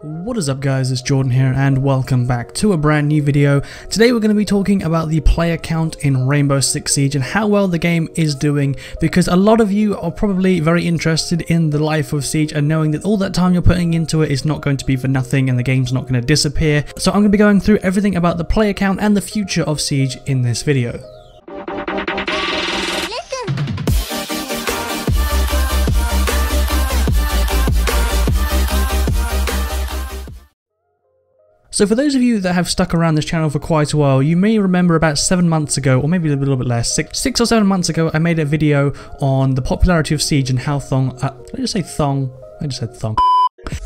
What is up guys, it's Jordan here and welcome back to a brand new video. Today we're going to be talking about the player count in Rainbow Six Siege and how well the game is doing, because a lot of you are probably very interested in the life of Siege and knowing that all that time you're putting into it is not going to be for nothing and the game's not going to disappear. So I'm going to be going through everything about the player count and the future of Siege in this video. So for those of you that have stuck around this channel for quite a while, you may remember about 7 months ago, or maybe a little bit less, six or 7 months ago, I made a video on the popularity of Siege and how did I just say thong? I just said thong.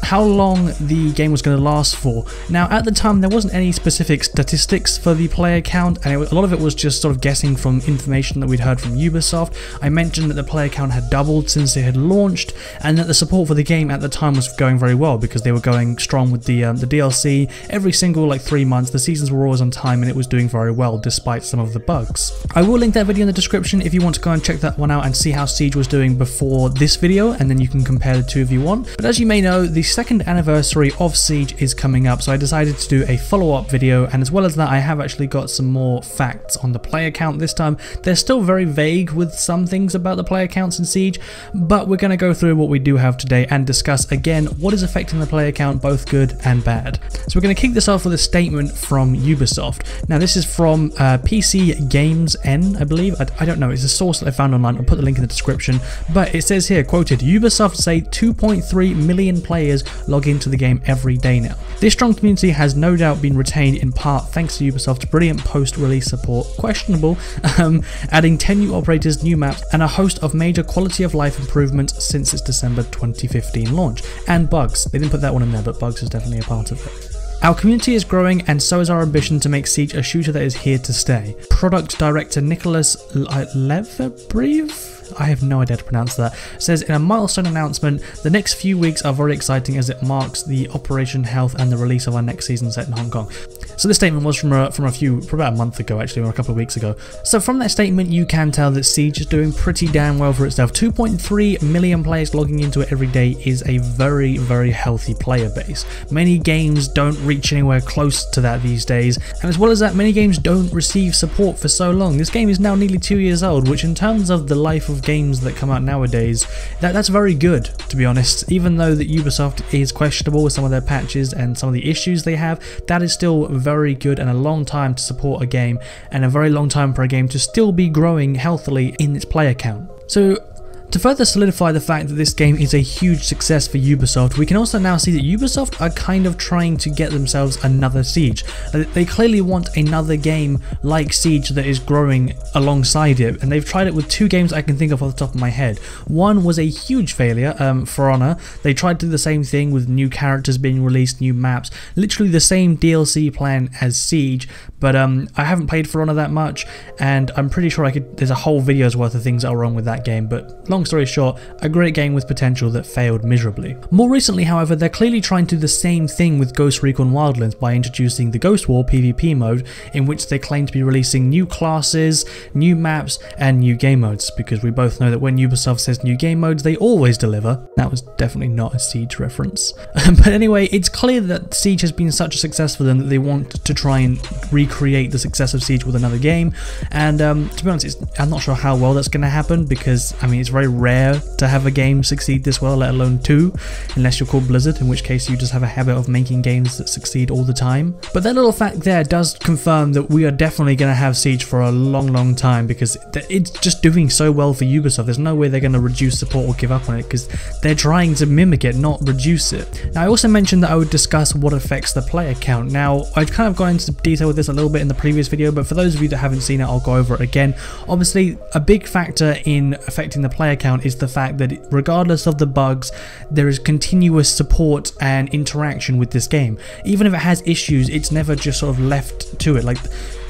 How long the game was going to last for. Now at the time there wasn't any specific statistics for the player count, and a lot of it was just sort of guessing from information that we'd heard from Ubisoft. I mentioned that the player count had doubled since it had launched, and that the support for the game at the time was going very well because they were going strong with the DLC. Every single 3 months the seasons were always on time and it was doing very well despite some of the bugs. I will link that video in the description if you want to go and check that one out and see how Siege was doing before this video, and then you can compare the two if you want. But as you may know, the second anniversary of Siege is coming up, so I decided to do a follow-up video, and as well as that I have actually got some more facts on the player count this time. They're still very vague with some things about the player counts in Siege, but we're going to go through what we do have today and discuss again what is affecting the player count, both good and bad. So we're going to kick this off with a statement from Ubisoft. Now this is from PC Games N, I believe. I don't know, it's a source that I found online. I'll put the link in the description, but it says here, quoted, "Ubisoft say 2.3 million players log into the game every day now. This strong community has no doubt been retained in part thanks to Ubisoft's brilliant post-release support, questionable, adding 10 new operators, new maps, and a host of major quality of life improvements since its December 2015 launch. And bugs." They didn't put that one in there, but bugs is definitely a part of it. "Our community is growing, and so is our ambition to make Siege a shooter that is here to stay." Product director Nicholas Leverbreve, I have no idea how to pronounce that, says in a milestone announcement, "The next few weeks are very exciting as it marks the Operation Health and the release of our next season set in Hong Kong." So this statement was from about a month ago actually, or a couple of weeks ago. So from that statement you can tell that Siege is doing pretty damn well for itself. 2.3 million players logging into it every day is a very, very healthy player base. Many games don't reach anywhere close to that these days, and as well as that, many games don't receive support for so long. This game is now nearly 2 years old, which in terms of the life of games that come out nowadays, that's very good, to be honest. Even though that Ubisoft is questionable with some of their patches and some of the issues they have, that is still very good and a long time to support a game, and a very long time for a game to still be growing healthily in its player count. So to further solidify the fact that this game is a huge success for Ubisoft, we can also now see that Ubisoft are kind of trying to get themselves another Siege. They clearly want another game like Siege that is growing alongside it, and they've tried it with 2 games I can think of off the top of my head. One was a huge failure, For Honor. They tried to do the same thing with new characters being released, new maps, literally the same DLC plan as Siege, but I haven't played For Honor that much, and I'm pretty sure there's a whole video's worth of things that are wrong with that game, but long story short, a great game with potential that failed miserably. More recently, however, they're clearly trying to do the same thing with Ghost Recon Wildlands by introducing the Ghost War PvP mode, in which they claim to be releasing new classes, new maps, and new game modes, because we both know that when Ubisoft says new game modes, they always deliver. That was definitely not a Siege reference. But anyway, it's clear that Siege has been such a success for them that they want to try and recreate the success of Siege with another game, and to be honest, I'm not sure how well that's going to happen, because I mean, it's very rare to have a game succeed this well, let alone 2, unless you're called Blizzard, in which case you just have a habit of making games that succeed all the time. But that little fact there does confirm that we are definitely going to have Siege for a long time, because it's just doing so well for Ubisoft. There's no way they're going to reduce support or give up on it, because they're trying to mimic it, not reduce it. Now I also mentioned that I would discuss what affects the player count. Now I've kind of gone into detail with this a little bit in the previous video, but for those of you that haven't seen it, I'll go over it again. Obviously a big factor in affecting the player count is the fact that regardless of the bugs, there is continuous support and interaction with this game. Even if it has issues, it's never just sort of left to it. Like,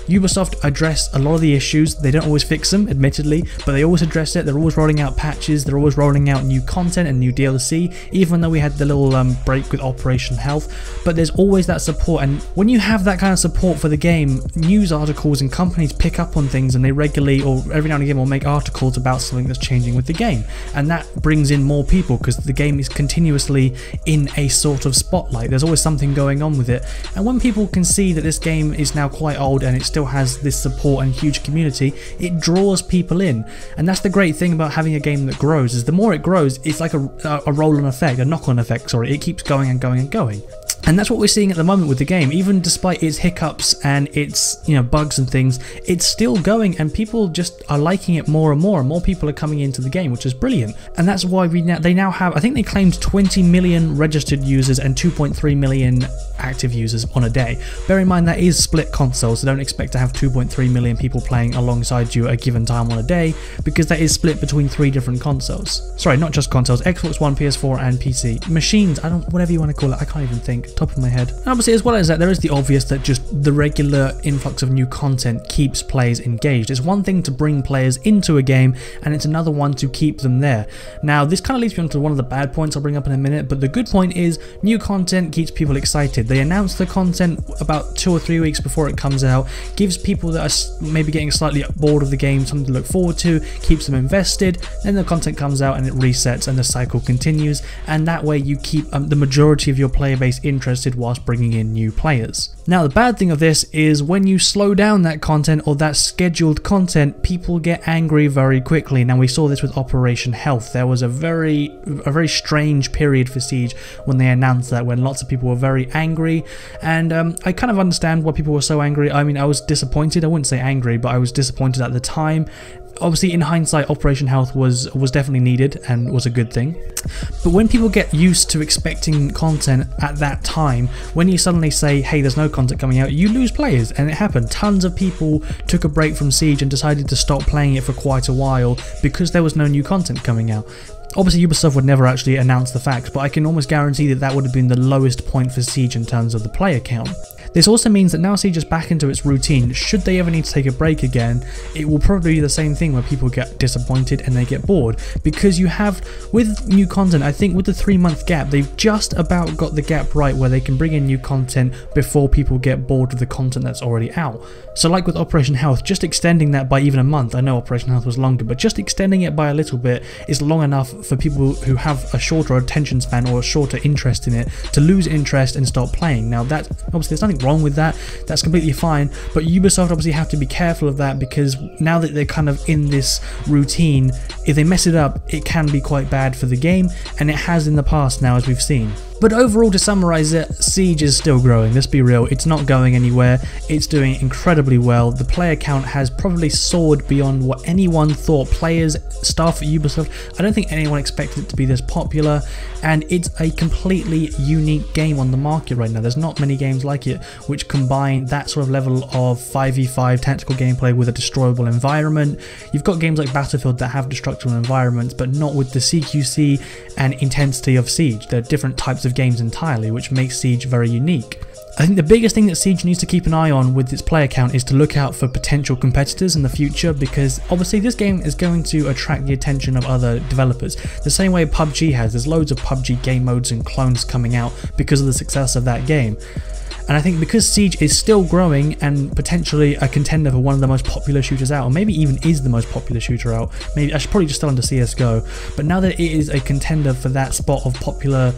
Ubisoft address a lot of the issues. They don't always fix them, admittedly, but they always address it. They're always rolling out patches, they're always rolling out new content and new DLC, even though we had the little break with Operation Health. But there's always that support, and when you have that kind of support for the game, news articles and companies pick up on things, and they regularly, or every now and again, will make articles about something that's changing with the game, and that brings in more people because the game is continuously in a sort of spotlight. There's always something going on with it, and when people can see that this game is now quite old and it still has this support and huge community, it draws people in. And that's the great thing about having a game that grows, is the more it grows, it's like a roll-on effect, a knock-on effect, sorry. It keeps going and going and going. And that's what we're seeing at the moment with the game. Even despite its hiccups and its, bugs and things, it's still going, and people just are liking it more and more. And more people are coming into the game, which is brilliant. And that's why they now have, I think they claimed 20 million registered users and 2.3 million active users on a day. Bear in mind that is split consoles, so don't expect to have 2.3 million people playing alongside you at a given time on a day, because that is split between 3 different consoles. Sorry, not just consoles, Xbox One, PS4 and PC. Machines, whatever you want to call it, I can't even think. Top of my head. And obviously, as well as that, there is the obvious that just the regular influx of new content keeps players engaged. It's one thing to bring players into a game, and it's another one to keep them there. Now, this kind of leads me on to one of the bad points I'll bring up in a minute, but the good point is new content keeps people excited. They announce the content about 2 or 3 weeks before it comes out, gives people that are maybe getting slightly bored of the game something to look forward to, keeps them invested, then the content comes out and it resets and the cycle continues, and that way you keep the majority of your player base interested whilst bringing in new players. Now, the bad thing of this is when you slow down that content or that scheduled content, people get angry very quickly. Now, we saw this with Operation Health. There was a very strange period for Siege when they announced that, when lots of people were very angry, and I kind of understand why people were so angry. I mean, I was disappointed. I wouldn't say angry, but I was disappointed at the time. Obviously, in hindsight, Operation Health was definitely needed and was a good thing. But when people get used to expecting content at that time, when you suddenly say, hey, there's no content coming out, you lose players, and it happened. Tons of people took a break from Siege and decided to stop playing it for quite a while because there was no new content coming out. Obviously, Ubisoft would never actually announce the facts, but I can almost guarantee that that would have been the lowest point for Siege in terms of the player count. This also means that now Siege is back into its routine. Should they ever need to take a break again, it will probably be the same thing where people get disappointed and they get bored. Because you have, with new content, I think with the 3-month gap, they've just about got the gap right where they can bring in new content before people get bored with the content that's already out. So like with Operation Health, just extending that by even a month, I know Operation Health was longer, but just extending it by a little bit is long enough for people who have a shorter attention span or a shorter interest in it to lose interest and stop playing. Now that, obviously there's nothing wrong with that, that's completely fine, but Ubisoft obviously have to be careful of that, because now that they're kind of in this routine, if they mess it up, it can be quite bad for the game, and it has in the past now, as we've seen. But overall, to summarize it, Siege is still growing, let's be real, it's not going anywhere, it's doing incredibly well. The player count has probably soared beyond what anyone thought. Players, staff at Ubisoft, I don't think anyone expected it to be this popular, and it's a completely unique game on the market right now. There's not many games like it which combine that sort of level of 5v5 tactical gameplay with a destroyable environment. You've got games like Battlefield that have destructible environments, but not with the CQC and intensity of Siege. They're different types of games entirely, which makes Siege very unique. I think the biggest thing that Siege needs to keep an eye on with its player count is to look out for potential competitors in the future, because obviously this game is going to attract the attention of other developers. The same way PUBG has, there's loads of PUBG game modes and clones coming out because of the success of that game. And I think because Siege is still growing and potentially a contender for one of the most popular shooters out, or maybe even is the most popular shooter out, maybe I should probably just still under CSGO, but now that it is a contender for that spot of popular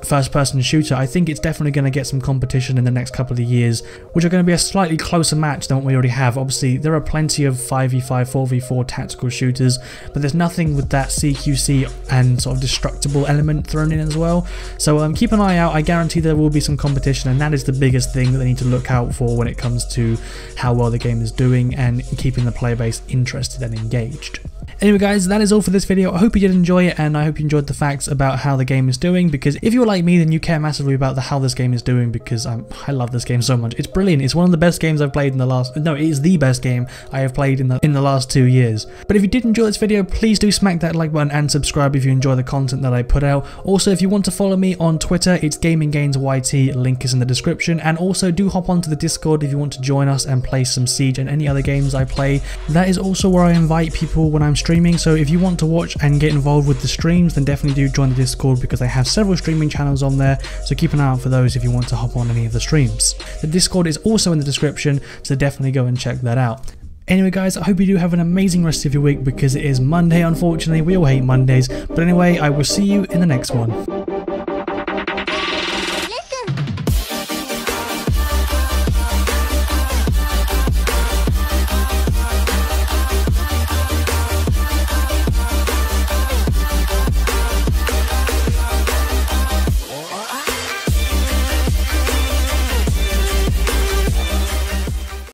first-person shooter, I think it's definitely going to get some competition in the next couple of years, which are going to be a slightly closer match than what we already have. Obviously, there are plenty of 5v5, 4v4 tactical shooters, but there's nothing with that CQC and sort of destructible element thrown in as well. So keep an eye out. I guarantee there will be some competition, and that is the biggest thing that they need to look out for when it comes to how well the game is doing and keeping the player base interested and engaged. Anyway guys, that is all for this video. I hope you did enjoy it, and I hope you enjoyed the facts about how the game is doing, because if you're like me, then you care massively about how this game is doing, because I love this game so much. It's brilliant. It's one of the best games I've played in the last... No, it is the best game I have played in the last 2 years. But if you did enjoy this video, please do smack that like button and subscribe if you enjoy the content that I put out. Also, if you want to follow me on Twitter, it's GamingGainsYT, link is in the description. And also do hop onto the Discord if you want to join us and play some Siege and any other games I play. That is also where I invite people when I'm streaming, so if you want to watch and get involved with the streams, then definitely do join the Discord, because I have several streaming channels on there, so keep an eye out for those if you want to hop on any of the streams. The Discord is also in the description, so definitely go and check that out. Anyway guys, I hope you do have an amazing rest of your week, because it is Monday unfortunately. We all hate Mondays, but anyway, I will see you in the next one.